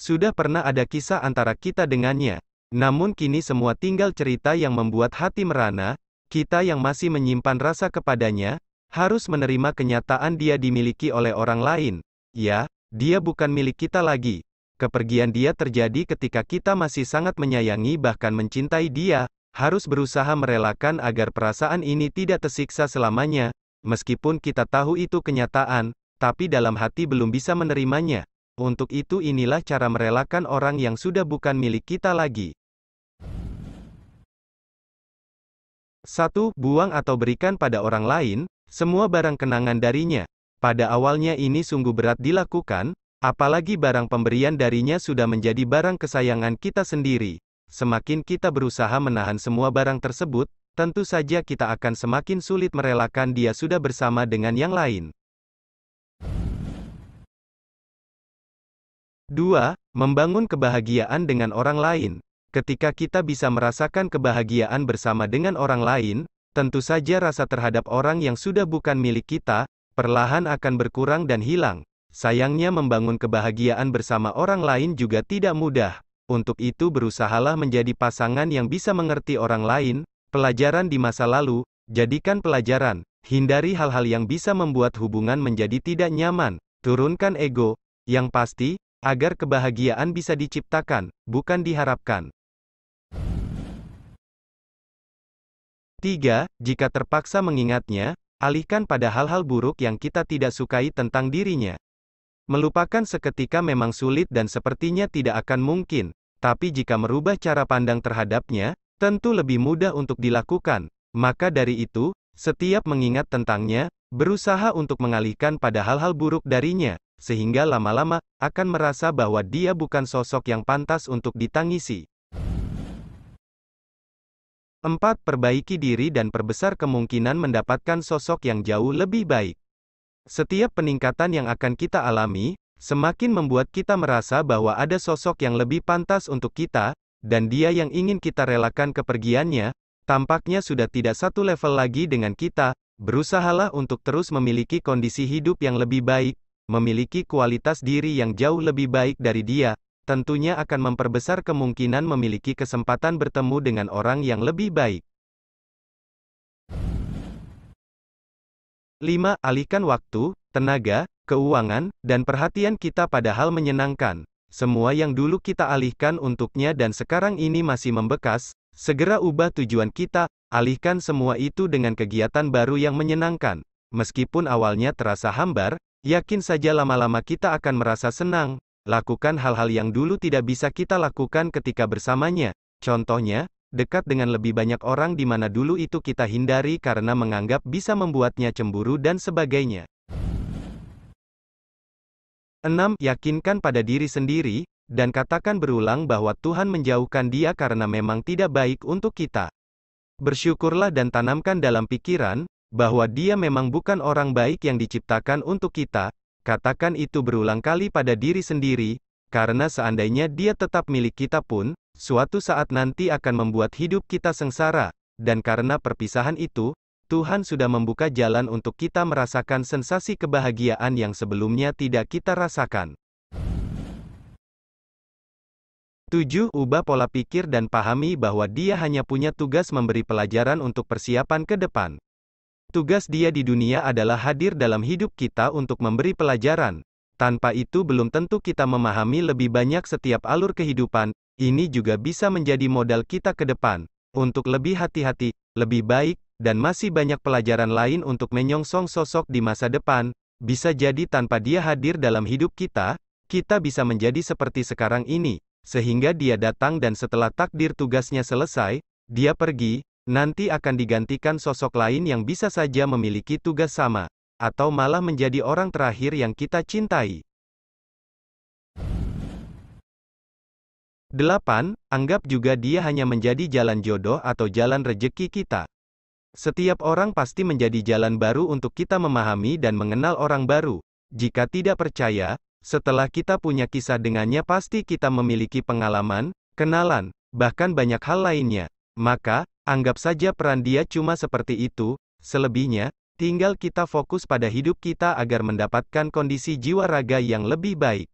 Sudah pernah ada kisah antara kita dengannya. Namun kini semua tinggal cerita yang membuat hati merana. Kita yang masih menyimpan rasa kepadanya, harus menerima kenyataan dia dimiliki oleh orang lain. Ya, dia bukan milik kita lagi. Kepergian dia terjadi ketika kita masih sangat menyayangi bahkan mencintai dia, harus berusaha merelakan agar perasaan ini tidak tersiksa selamanya. Meskipun kita tahu itu kenyataan, tapi dalam hati belum bisa menerimanya. Untuk itu inilah cara merelakan orang yang sudah bukan milik kita lagi. 1. Buang atau berikan pada orang lain, semua barang kenangan darinya. Pada awalnya ini sungguh berat dilakukan, apalagi barang pemberian darinya sudah menjadi barang kesayangan kita sendiri. Semakin kita berusaha menahan semua barang tersebut, tentu saja kita akan semakin sulit merelakan dia sudah bersama dengan yang lain. 2. Membangun kebahagiaan dengan orang lain. Ketika kita bisa merasakan kebahagiaan bersama dengan orang lain, tentu saja rasa terhadap orang yang sudah bukan milik kita, perlahan akan berkurang dan hilang. Sayangnya membangun kebahagiaan bersama orang lain juga tidak mudah. Untuk itu berusahalah menjadi pasangan yang bisa mengerti orang lain. Pelajaran di masa lalu, jadikan pelajaran. Hindari hal-hal yang bisa membuat hubungan menjadi tidak nyaman. Turunkan ego. Yang pasti, agar kebahagiaan bisa diciptakan, bukan diharapkan. 3. Jika terpaksa mengingatnya, alihkan pada hal-hal buruk yang kita tidak sukai tentang dirinya. Melupakan seketika memang sulit dan sepertinya tidak akan mungkin, tapi jika merubah cara pandang terhadapnya, tentu lebih mudah untuk dilakukan. Maka dari itu, setiap mengingat tentangnya, berusaha untuk mengalihkan pada hal-hal buruk darinya, sehingga lama-lama akan merasa bahwa dia bukan sosok yang pantas untuk ditangisi. 4. Perbaiki diri dan perbesar kemungkinan mendapatkan sosok yang jauh lebih baik. Setiap peningkatan yang akan kita alami, semakin membuat kita merasa bahwa ada sosok yang lebih pantas untuk kita, dan dia yang ingin kita relakan kepergiannya, tampaknya sudah tidak satu level lagi dengan kita. Berusahalah untuk terus memiliki kondisi hidup yang lebih baik, memiliki kualitas diri yang jauh lebih baik dari dia, tentunya akan memperbesar kemungkinan memiliki kesempatan bertemu dengan orang yang lebih baik. 5. Alihkan waktu, tenaga, keuangan, dan perhatian kita pada hal menyenangkan. Semua yang dulu kita alihkan untuknya dan sekarang ini masih membekas, segera ubah tujuan kita, alihkan semua itu dengan kegiatan baru yang menyenangkan. Meskipun awalnya terasa hambar, yakin saja lama-lama kita akan merasa senang. Lakukan hal-hal yang dulu tidak bisa kita lakukan ketika bersamanya. Contohnya, dekat dengan lebih banyak orang di mana dulu itu kita hindari karena menganggap bisa membuatnya cemburu dan sebagainya. 6. Yakinkan pada diri sendiri, dan katakan berulang bahwa Tuhan menjauhkan dia karena memang tidak baik untuk kita. Bersyukurlah dan tanamkan dalam pikiran, bahwa dia memang bukan orang baik yang diciptakan untuk kita. Katakan itu berulang kali pada diri sendiri, karena seandainya dia tetap milik kita pun, suatu saat nanti akan membuat hidup kita sengsara, dan karena perpisahan itu, Tuhan sudah membuka jalan untuk kita merasakan sensasi kebahagiaan yang sebelumnya tidak kita rasakan. 7. Ubah pola pikir dan pahami bahwa dia hanya punya tugas memberi pelajaran untuk persiapan ke depan. Tugas dia di dunia adalah hadir dalam hidup kita untuk memberi pelajaran. Tanpa itu belum tentu kita memahami lebih banyak setiap alur kehidupan. Ini juga bisa menjadi modal kita ke depan, untuk lebih hati-hati, lebih baik, dan masih banyak pelajaran lain untuk menyongsong sosok di masa depan. Bisa jadi tanpa dia hadir dalam hidup kita bisa menjadi seperti sekarang ini, sehingga dia datang dan setelah takdir tugasnya selesai, dia pergi. Nanti akan digantikan sosok lain yang bisa saja memiliki tugas sama, atau malah menjadi orang terakhir yang kita cintai. 8. Anggap juga dia hanya menjadi jalan jodoh atau jalan rejeki kita. Setiap orang pasti menjadi jalan baru untuk kita memahami dan mengenal orang baru. Jika tidak percaya, setelah kita punya kisah dengannya pasti kita memiliki pengalaman, kenalan, bahkan banyak hal lainnya. Maka, anggap saja peran dia cuma seperti itu. Selebihnya, tinggal kita fokus pada hidup kita agar mendapatkan kondisi jiwa raga yang lebih baik.